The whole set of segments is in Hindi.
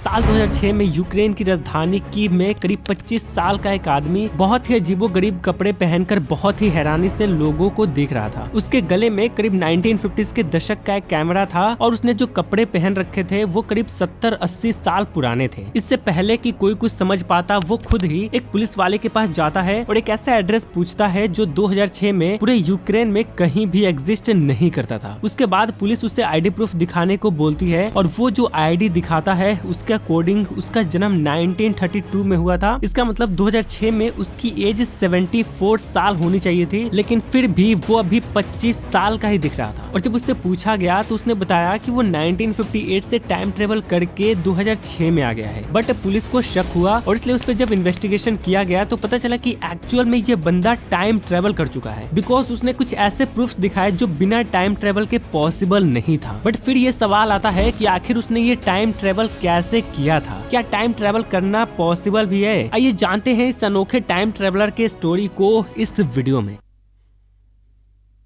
साल 2006 में यूक्रेन की राजधानी कीव में करीब 25 साल का एक आदमी बहुत ही अजीबोगरीब कपड़े पहनकर बहुत ही हैरानी से लोगों को देख रहा था। उसके गले में करीब 1950s के दशक का एक कैमरा था और उसने जो कपड़े पहन रखे थे वो करीब 70-80 साल पुराने थे। इससे पहले कि कोई कुछ समझ पाता, वो खुद ही एक पुलिस वाले के पास जाता है और एक ऐसा एड्रेस पूछता है जो 2006 में पूरे यूक्रेन में कहीं भी एग्जिस्ट नहीं करता था। उसके बाद पुलिस उसे आईडी प्रूफ दिखाने को बोलती है और वो जो आईडी दिखाता है उसके अकॉर्डिंग उसका जन्म 1932 में हुआ था। इसका मतलब 2006 में उसकी एज 74 साल होनी चाहिए थी, लेकिन फिर भी वो अभी 25 साल का ही दिख रहा था। और जब उससे पूछा गया तो उसने बताया कि वो 1958 से टाइम ट्रेवल करके 2006 में आ गया है। बट पुलिस को शक हुआ और इसलिए उस पर जब इन्वेस्टिगेशन किया गया तो पता चला कि एक्चुअल में ये बंदा टाइम ट्रेवल कर चुका है, बिकॉज उसने कुछ ऐसे प्रूफ्स दिखाए जो बिना टाइम ट्रेवल के पॉसिबल नहीं था। बट फिर ये सवाल आता है कि आखिर उसने ये टाइम ट्रेवल कैसे किया था? क्या टाइम ट्रेवल करना पॉसिबल भी है? आइए जानते हैं इस अनोखे टाइम ट्रेवलर के स्टोरी को इस वीडियो में।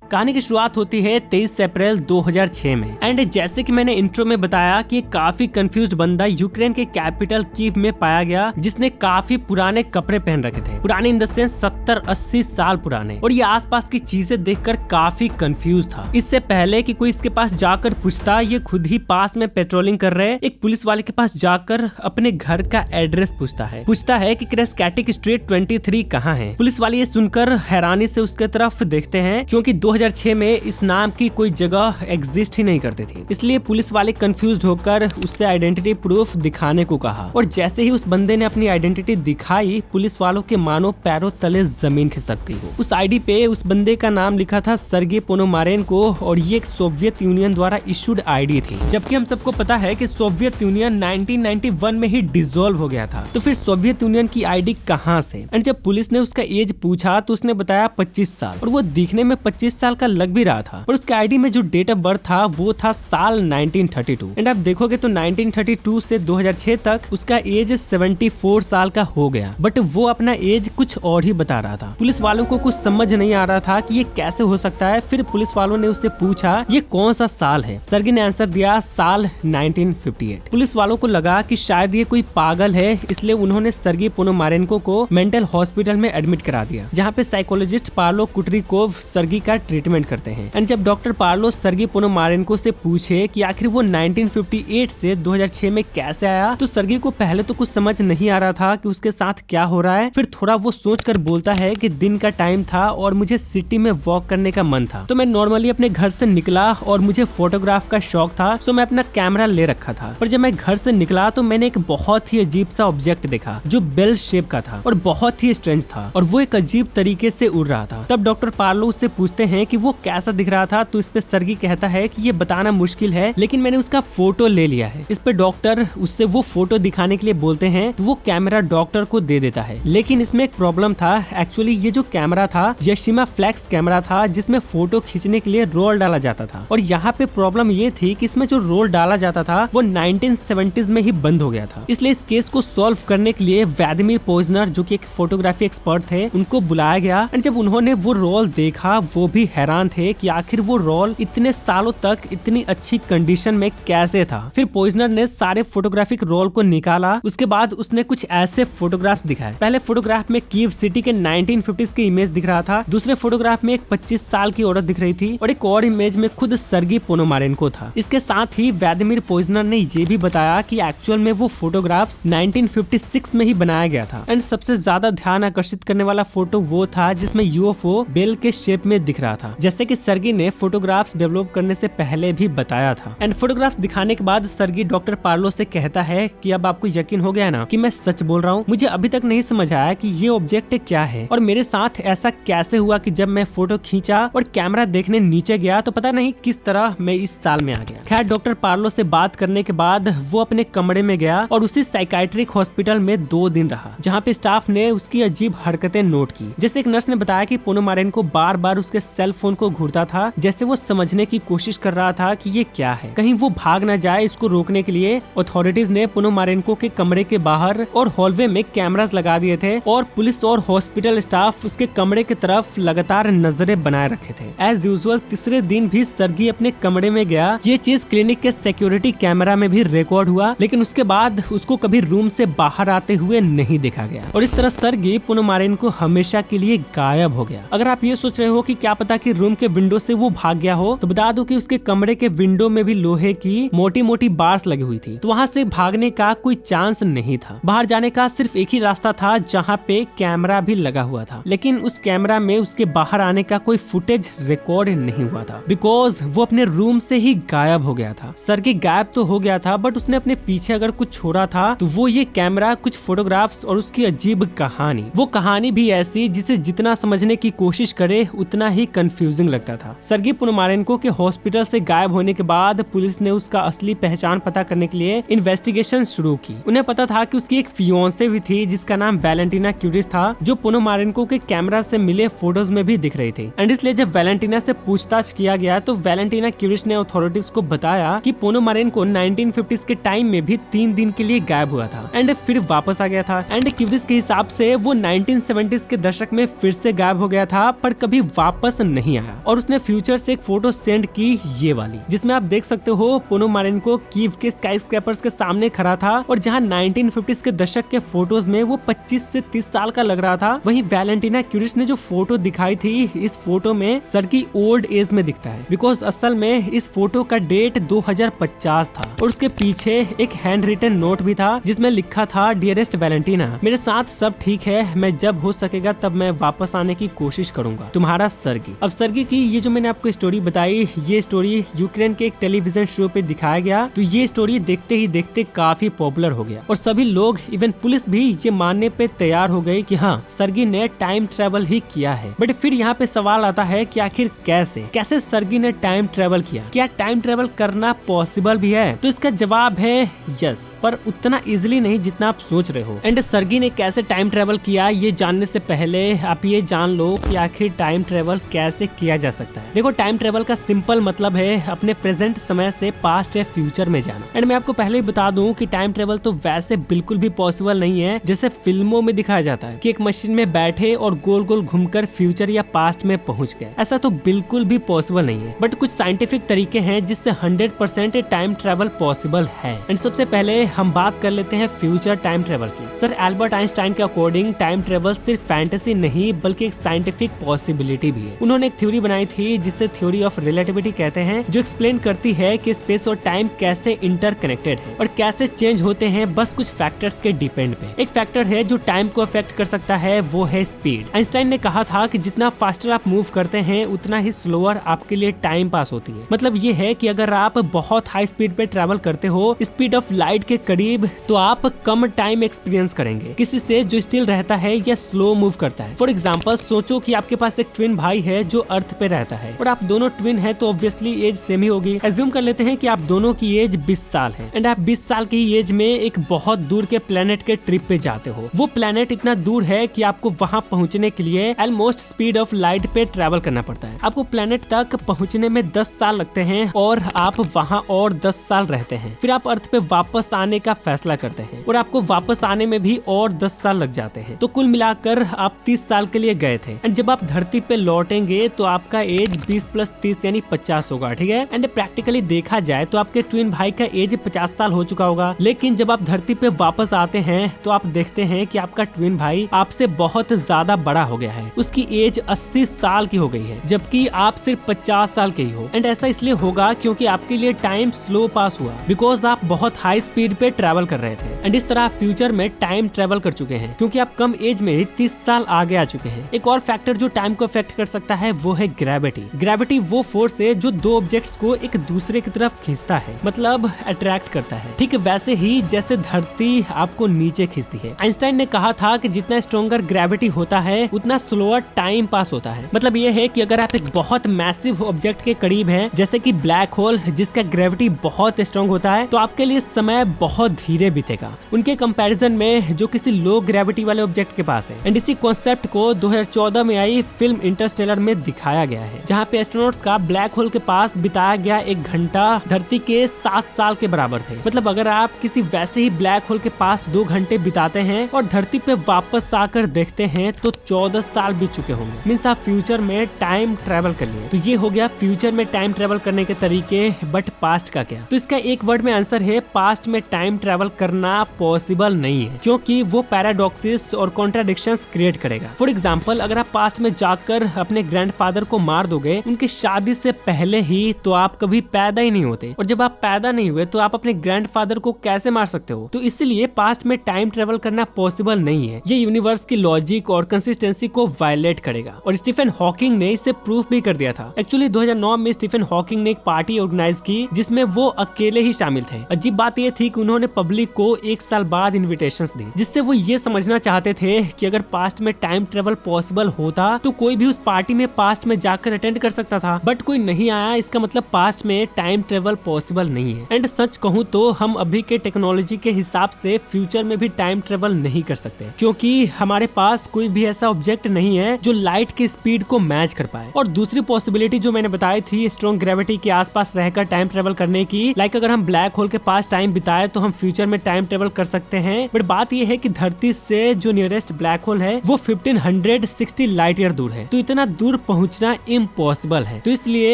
कहानी की शुरुआत होती है 23 अप्रैल 2006 में। एंड जैसे कि मैंने इंट्रो में बताया कि काफी कंफ्यूज्ड बंदा यूक्रेन के कैपिटल कीव में पाया गया, जिसने काफी पुराने कपड़े पहन रखे थे। पुराने इन द सेंस 70-80 साल पुराने। और ये आसपास की चीजें देखकर काफी कंफ्यूज था। इससे पहले कि कोई इसके पास जाकर पूछता, ये खुद ही पास में पेट्रोलिंग कर रहे एक पुलिस वाले के पास जाकर अपने घर का एड्रेस पूछता है कि क्रेस्कैटिक स्ट्रीट 23 कहाँ है। पुलिस वाले ये सुनकर हैरानी से उसके तरफ देखते हैं, क्योंकि 2006 में इस नाम की कोई जगह एग्जिस्ट ही नहीं करती थी। इसलिए पुलिस वाले कंफ्यूज होकर उससे आइडेंटिटी प्रूफ दिखाने को कहा। और जैसे ही उस बंदे ने अपनी आइडेंटिटी दिखाई, पुलिस वालों के मानो पैरों तले जमीन खिसक गई हो। उस आईडी पे उस बंदे का नाम लिखा था सर्गेई पोनोमारेंको और ये एक सोवियत यूनियन द्वारा इशूड आईडी थी। जबकि हम सबको पता है कि सोवियत यूनियन 1991 में ही डिसॉल्व हो गया था। तो फिर सोवियत यूनियन की आईडी कहाँ से? एंड जब पुलिस ने उसका एज पूछा तो उसने बताया 25 साल। और वो दिखने में 25 साल का लग भी रहा था, पर उसके आईडी में जो डेट ऑफ बर्थ था वो था साल 1932। एंड आप देखोगे तो 1932 से 2006 तक उसका एज 74 साल का हो गया। बट वो अपना एज कुछ और ही बता रहा था। पुलिस वालों को कुछ समझ नहीं आ रहा था कि ये कैसे हो सकता है। फिर पुलिस वालों ने उससे पूछा ये कौन सा साल है। सर्गेई ने आंसर दिया साल 1958। पुलिस वालों को लगा कि शायद ये कोई पागल है, इसलिए उन्होंने सर्गेई पोनोमारेंको को मेंटल हॉस्पिटल में एडमिट करा दिया, जहाँ पे साइकोलॉजिस्ट पार्लो कुटरीकोव सर्गेई का ट्रीटमेंट करते हैं। एंड जब डॉक्टर पार्लो सर्गेई पोनोमारेंको से पूछे कि आखिर वो 1958 से 2006 में कैसे आया, तो सर्गेई को पहले तो कुछ समझ नहीं आ रहा था कि उसके साथ क्या हो रहा है। फिर थोड़ा वो सोचकर बोलता है कि दिन का टाइम था और मुझे सिटी में वॉक करने का मन था, तो मैं नॉर्मली अपने घर से निकला और मुझे फोटोग्राफ का शौक था, सो मैं अपना कैमरा ले रखा था। पर जब मैं घर से निकला तो मैंने एक बहुत ही अजीब सा ऑब्जेक्ट देखा जो बेल शेप का था और बहुत ही स्ट्रेंज था और वो एक अजीब तरीके से उड़ रहा था। तब डॉक्टर पार्लो उससे पूछते हैं कि वो कैसा दिख रहा था, तो इस पे सर्गेई कहता है कि ये बताना मुश्किल है, लेकिन मैंने उसका फोटो ले लिया है। इस पे डॉक्टर उससे वो फोटो दिखाने के लिए बोलते हैं, तो वो कैमरा डॉक्टर को दे देता है। लेकिन इसमें एक प्रॉब्लम था। एक्चुअली ये जो कैमरा था यशिमा फ्लैक्स कैमरा था, जिसमें फोटो खींचने के लिए रोल डाला जाता था। और यहाँ पे प्रॉब्लम ये थी कि इसमें जो रोल डाला जाता था वो 1970s में ही बंद हो गया था। इसलिए इस केस को सॉल्व करने के लिए व्लादिमीर पोजनर, जो कि एक फोटोग्राफी एक्सपर्ट थे, उनको बुलाया गया। और जब उन्होंने वो रोल देखा वो भी हैरान थे कि आखिर वो रोल इतने सालों तक इतनी अच्छी कंडीशन में कैसे था। फिर पोइजनर ने सारे फोटोग्राफिक रोल को निकाला। उसके बाद उसने कुछ ऐसे फोटोग्राफ्स दिखाए। पहले फोटोग्राफ में कीव सिटी के 1950s के इमेज दिख रहा था, दूसरे फोटोग्राफ में एक 25 साल की औरत दिख रही थी और एक और इमेज में खुद सर्गेई पोनोमारेंको था। इसके साथ ही व्लादिमीर पोइजनर ने ये भी बताया कि एक्चुअल में वो फोटोग्राफ्स 1956 में ही बनाया गया था। एंड सबसे ज्यादा ध्यान आकर्षित करने वाला फोटो वो था जिसमें यूएफओ बेल के शेप में दिख रहा था, जैसे कि सर्गेई ने फोटोग्राफ्स डेवलप करने से पहले भी बताया था। एंड फोटोग्राफ्स दिखाने के बाद सर्गेई डॉक्टर पार्लो से कहता है कि अब आपको यकीन हो गया ना कि मैं सच बोल रहा हूँ। मुझे अभी तक नहीं समझ आया कि ये ऑब्जेक्ट क्या है और मेरे साथ ऐसा कैसे हुआ कि जब मैं फोटो खींचा और कैमरा देखने नीचे गया तो पता नहीं किस तरह मैं इस साल में आ गया। खैर डॉक्टर पार्लो से बात करने के बाद वो अपने कमरे में गया और उसी साइकाइट्रिक हॉस्पिटल में 2 दिन रहा, जहाँ पे स्टाफ ने उसकी अजीब हरकतें नोट की। जैसे एक नर्स ने बताया कि पोनोमारेंको बार बार उसके सेल सेल फोन को घूरता था, जैसे वो समझने की कोशिश कर रहा था कि ये क्या है, कहीं वो भाग ना जाए। इसको रोकने के लिए अथॉरिटीज ने पोनोमारेंको के कमरे के बाहर और हॉलवे में कैमरास लगा दिए थे और पुलिस और हॉस्पिटल स्टाफ उसके कमरे की तरफ लगातार नजरें बनाए रखे थे। एज यूजुअल तीसरे दिन भी सर्गी अपने कमरे में गया। ये चीज क्लिनिक के सिक्योरिटी कैमरा में भी रिकॉर्ड हुआ, लेकिन उसके बाद उसको कभी रूम से बाहर आते हुए नहीं देखा गया और इस तरह सर्गी पोनोमारेंको हमेशा के लिए गायब हो गया। अगर आप ये सोच रहे हो कि क्या पता कि रूम के विंडो से वो भाग गया हो, तो बता दूं कि उसके कमरे के विंडो में भी लोहे की मोटी मोटी बार्स लगी हुई थी, तो वहाँ से भागने का कोई चांस नहीं था। बाहर जाने का सिर्फ एक ही रास्ता था जहाँ पे कैमरा भी लगा हुआ था, लेकिन उस कैमरा में उसके बाहर आने का कोई फुटेज रिकॉर्ड नहीं हुआ था, बिकॉज वो अपने रूम से ही गायब हो गया था। सर्गी गायब तो हो गया था, बट उसने अपने पीछे अगर कुछ छोड़ा था तो वो ये कैमरा, कुछ फोटोग्राफ्स और उसकी अजीब कहानी। वो कहानी भी ऐसी जिसे जितना समझने की कोशिश करे उतना ही कंफ्यूजिंग लगता था। सर्गी पोनोमारेंको के हॉस्पिटल से गायब होने के बाद पुलिस ने उसका असली पहचान पता करने के लिए इन्वेस्टिगेशन शुरू की। उन्हें पता था कि उसकी एक फियोंसे भी थी जिसका नाम वैलेंटिना क्यूरिस था, जो पोनोमारेंको के कैमरा से मिले फोटोज में भी दिख रही थी। एंड इसलिए जब वैलेंटिना से पूछताछ किया गया तो वैलेंटिना क्यूरिस ने अथॉरिटीज को बताया कि पोनोमारेंको 1950s के टाइम में भी 3 दिन के लिए गायब हुआ था एंड फिर वापस आ गया था। एंड क्यूरिस के हिसाब से वो 1970s के दशक में फिर से गायब हो गया था, पर कभी वापस नहीं आया। और उसने फ्यूचर से एक फोटो सेंड की, ये वाली, जिसमें आप देख सकते हो पोनोमारेंको कीव के स्काईस्क्रैपर्स के सामने खड़ा था और जहां 1950s के दशक के फोटोज में वो 25 से 30 साल का लग रहा था, वहीं वैलेंटिना क्यूरिस ने जो फोटो दिखाई थी, इस फोटो में सर्गी ओल्ड एज में दिखता है, बिकॉज असल में इस फोटो का डेट 2050 था और उसके पीछे एक हैंड रिटन नोट भी था जिसमें लिखा था, डियरेस्ट वैलेंटिना, मेरे साथ सब ठीक है, मैं जब हो सकेगा तब मैं वापस आने की कोशिश करूंगा, तुम्हारा सर्गी। अब सर्गी की ये जो मैंने आपको स्टोरी बताई, ये स्टोरी यूक्रेन के एक टेलीविजन शो पे दिखाया गया, तो ये स्टोरी देखते ही देखते काफी पॉपुलर हो गया और सभी लोग, इवन पुलिस भी ये मानने पे तैयार हो गई कि हाँ, सर्गी ने टाइम ट्रेवल ही किया है। बट फिर यहाँ पे सवाल आता है कि आखिर कैसे सर्गी ने टाइम ट्रेवल किया? क्या टाइम ट्रेवल करना पॉसिबल भी है? तो इसका जवाब है यस, पर उतना इजिली नहीं जितना आप सोच रहे हो। एंड सर्गी ने कैसे टाइम ट्रेवल किया, ये जानने से पहले आप ये जान लो कि आखिर टाइम ट्रेवल कैसे किया जा सकता है। देखो, टाइम ट्रेवल का सिंपल मतलब है अपने प्रेजेंट समय से पास्ट या फ्यूचर में जाना। एंड मैं आपको पहले ही बता दूं कि टाइम ट्रेवल तो वैसे बिल्कुल भी पॉसिबल नहीं है जैसे फिल्मों में दिखाया जाता है कि एक मशीन में बैठे और गोल गोल घूमकर फ्यूचर या पास्ट में पहुंच गए। ऐसा तो बिल्कुल भी पॉसिबल नहीं है, बट कुछ साइंटिफिक तरीके हैं जिससे 100% टाइम ट्रेवल पॉसिबल है। एंड सबसे पहले हम बात कर लेते हैं फ्यूचर टाइम ट्रेवल की। सर एल्बर्ट आइंस्टाइन के अकॉर्डिंग टाइम ट्रेवल सिर्फ फैंटेसी नहीं बल्कि एक साइंटिफिक पॉसिबिलिटी भी है। उन्होंने एक थ्योरी बनाई थी जिसे थ्योरी ऑफ रिलेटिविटी कहते हैं, जो एक्सप्लेन करती है कि स्पेस और टाइम कैसे इंटरकनेक्टेड है और कैसे चेंज होते हैं बस कुछ फैक्टर्स के डिपेंड पे। एक फैक्टर है जो टाइम को अफेक्ट कर सकता है, वो है स्पीड। आइंस्टाइन ने कहा था कि जितना फास्टर आप मूव करते हैं उतना ही स्लोअर आपके लिए टाइम पास होती है। मतलब ये है कि अगर आप बहुत हाई स्पीड पे ट्रैवल करते हो, स्पीड ऑफ लाइट के करीब, तो आप कम टाइम एक्सपीरियंस करेंगे किसी से जो स्टिल रहता है या स्लो मूव करता है। फॉर एग्जाम्पल, सोचो कि आपके पास एक ट्विन भाई है जो अर्थ पे रहता है और आप दोनों ट्विन है तो ऑब्वियसली एज सेम ही होगी। एज्यूम कर लेते हैं कि आप दोनों की एज 20 साल है एंड आप 20 साल की एज में एक बहुत दूर के प्लेनेट के ट्रिप पे जाते हो। वो प्लेनेट इतना दूर है कि आपको वहां पहुंचने के लिए ऑलमोस्ट स्पीड ऑफ लाइट पे ट्रैवल करना पड़ता है। आपको प्लेनेट तक पहुंचने में 10 साल लगते हैं और आप वहां और 10 साल रहते हैं। फिर आप अर्थ पे वापस आने का फैसला करते हैं और आपको वापस आने में भी और 10 साल लग जाते हैं। तो कुल मिलाकर आप 30 साल के लिए गए थे एंड जब आप धरती पे लौटेंगे तो आपका एज 20 + 30 यानी 50 होगा, ठीक है। एंड प्रैक्टिकली देखा जाए तो आपके ट्विन भाई का एज 50 साल हो चुका होगा, लेकिन जब आप धरती पे वापस आते हैं तो आप देखते हैं कि आपका ट्विन भाई आपसे बहुत ज्यादा बड़ा हो गया है। उसकी एज 80 साल की हो गई है, जबकि आप सिर्फ 50 साल के ही हो। एंड ऐसा इसलिए होगा क्योंकि आपके लिए टाइम स्लो पास हुआ, बिकॉज आप बहुत हाई स्पीड पे ट्रैवल कर रहे थे। एंड इस तरह फ्यूचर में टाइम ट्रैवल कर चुके हैं क्योंकि आप कम एज में 30 साल आगे आ चुके हैं। एक और फैक्टर जो टाइम को अफेक्ट कर सकता है वो है ग्रेविटी। ग्रेविटी वो फोर्स है जो दो ऑब्जेक्ट्स को एक दूसरे की तरफ खींचता है, मतलब अट्रैक्ट करता है। ठीक वैसे ही जैसे धरती आपको नीचे खींचती है। आइंस्टाइन ने कहा था कि जितना स्ट्रॉन्गर ग्रेविटी होता है उतना स्लोअर टाइम पास होता है। मतलब ये है कि अगर आप एक बहुत मैसिव ऑब्जेक्ट के करीब हैं, जैसे कि ब्लैक होल जिसका ग्रेविटी बहुत स्ट्रॉन्ग होता है, तो आपके लिए समय बहुत धीरे बीतेगा उनके कंपैरिजन में जो किसी लो ग्रेविटी वाले ऑब्जेक्ट के पास है। एंड इसी कॉन्सेप्ट को 2014 में आई फिल्म इंटरस्टेलर में दिखाया गया है, जहाँ पे एस्ट्रोनॉट्स का ब्लैक होल के पास बिताया गया 1 घंटा धरती के 7 साल के बराबर थे। मतलब अगर आप किसी वैसे ही ब्लैक होल के पास 2 घंटे बिताते हैं और धरती पे वापस आकर देखते हैं तो 14 साल बीत चुके होंगे। मींस आप फ्यूचर में टाइम ट्रेवल कर लिए। तो ये हो गया फ्यूचर में टाइम ट्रेवल करने के तरीके, बट पास्ट का क्या? तो इसका एक वर्ड में आंसर है, पास्ट में टाइम ट्रेवल करना पॉसिबल नहीं है, क्योंकि वो पैराडॉक्सिस और कॉन्ट्राडिक्शंस क्रिएट करेगा। फॉर एग्जांपल, अगर आप पास्ट में जाकर अपने ग्रैंडफादर को मार दोगे उनकी शादी से पहले ही, तो आप कभी पैदा ही नहीं होते, और जब आप पैदा नहीं हुए तो आप अपने ग्रैंडफादर को कैसे मार सकते हो? तो इसलिए पास्ट में टाइम ट्रेवल करना पॉसिबल नहीं है। ये यूनिवर्स की लॉजिक और कंसिस्टेंसी को वायलेट करेगा, और स्टीफन हॉकिंग ने इसे प्रूफ भी कर दिया था। एक्चुअली 2009 में स्टीफन हॉकिंग ने एक पार्टी ऑर्गेनाइज की जिसमें वो अकेले ही शामिल थे। अजीब बात ये थी कि उन्होंने पब्लिक को 1 साल बाद इन्विटेशंस दी, जिससे वो ये समझना चाहते थे कि अगर पास्ट में टाइम ट्रेवल पॉसिबल होता तो कोई भी उस पार्टी में पास्ट में जाकर अटेंड कर सकता था, बट कोई नहीं आया, इसका मतलब पास्ट में टाइम ट्रेवल पॉसिबल नहीं है। एंड सच कहूँ तो हम अभी के टेक्नोलॉजी के हिसाब से फ्यूचर में भी टाइम ट्रेवल नहीं कर सकते, क्योंकि हमारे पास कोई भी ऐसा ऑब्जेक्ट नहीं है जो लाइट की स्पीड को मैच कर पाए। और दूसरी पॉसिबिलिटी जो मैंने बताई थी स्ट्रॉन्ग ग्रेविटी के आसपास रहकर टाइम ट्रेवल करने की, लाइक अगर हम ब्लैक होल के पास टाइम बिताए तो हम फ्यूचर में टाइम ट्रेवल कर सकते हैं। बट बात यह है कि धरती से जो नियरेस्ट ब्लैक होल है वो 1560 लाइट ईयर दूर है, तो इतना दूर पहुंचना इम्पॉसिबल है। तो इसलिए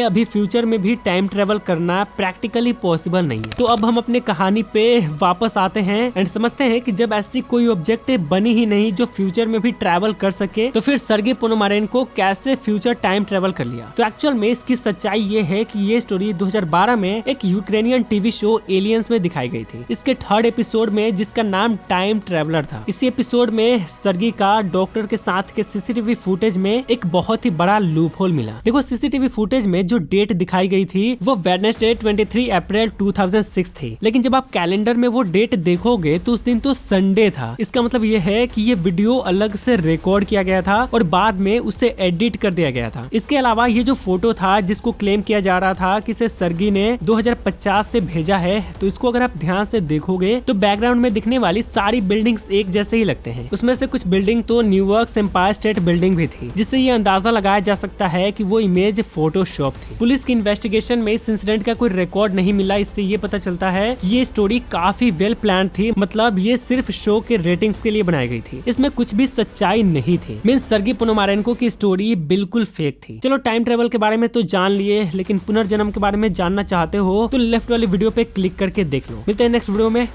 अभी फ्यूचर में भी टाइम ट्रेवल करना प्रैक्टिकली पॉसिबल नहीं है। तो अब हम अपने कहानी पे वापस आते हैं एंड समझते हैं कि जब ऐसी कोई ऑब्जेक्ट बनी ही नहीं जो फ्यूचर में भी ट्रैवल कर सके, तो फिर सर्गेई पोनोमारेंको कैसे फ्यूचर टाइम ट्रेवल कर लिया? तो एक्चुअल में इसकी सच्चाई ये है कि ये स्टोरी 2012 में एक यूक्रेनियन टीवी शो एलियंस में दिखाई गई थी। इसके 3rd एपिसोड में, जिसका नाम टाइम ट्रेवलर था, इसी एपिसोड में सर्गेई का डॉक्टर के साथ के सीसीटीवी फुटेज में एक बहुत ही बड़ा लूप होल मिला। देखो, सीसीटीवी फुटेज में जो डेट दिखाई गई थी वो वेडनेसडे 23 अप्रैल 2006 थी, लेकिन जब आप कैलेंडर में वो डेट देखोगे तो उस दिन तो संडे था। इसका मतलब ये है कि ये वीडियो अलग से रिकॉर्ड किया गया था और बाद में उसे एडिट कर दिया गया था। इसके अलावा ये जो फोटो था जिसको क्लेम किया जा रहा था कि इसे सर्गेई ने 2050 से भेजा है, तो इसको अगर आप ध्यान से देखोगे तो बैकग्राउंड में दिखने वाली सारी बिल्डिंग्स एक जैसे ही लगते हैं। उसमें से कुछ बिल्डिंग तो न्यूयॉर्क एम्पायर स्टेट बिल्डिंग भी थी, जिससे ये अंदाजा लगाया जा सकता है कि वो इमेज फोटोशॉप थी। पुलिस की इन्वेस्टिगेशन में इस इंसिडेंट का कोई रिकॉर्ड नहीं मिला, इससे ये पता चलता है कि ये स्टोरी काफी वेल प्लान थी। मतलब ये सिर्फ शो के रेटिंग्स के लिए बनाई गई थी, इसमें कुछ भी सच्चाई नहीं थी। मींस सर्गेई पोनोमारेंको की स्टोरी बिल्कुल फेक थी। चलो, टाइम ट्रेवल के बारे में तो जान लिए, लेकिन पुनर्जन्म के बारे में जानना चाहते हो तो लेफ्ट वाली वीडियो पे क्लिक करके देख लो। मिलते हैं नेक्स्ट वीडियो में।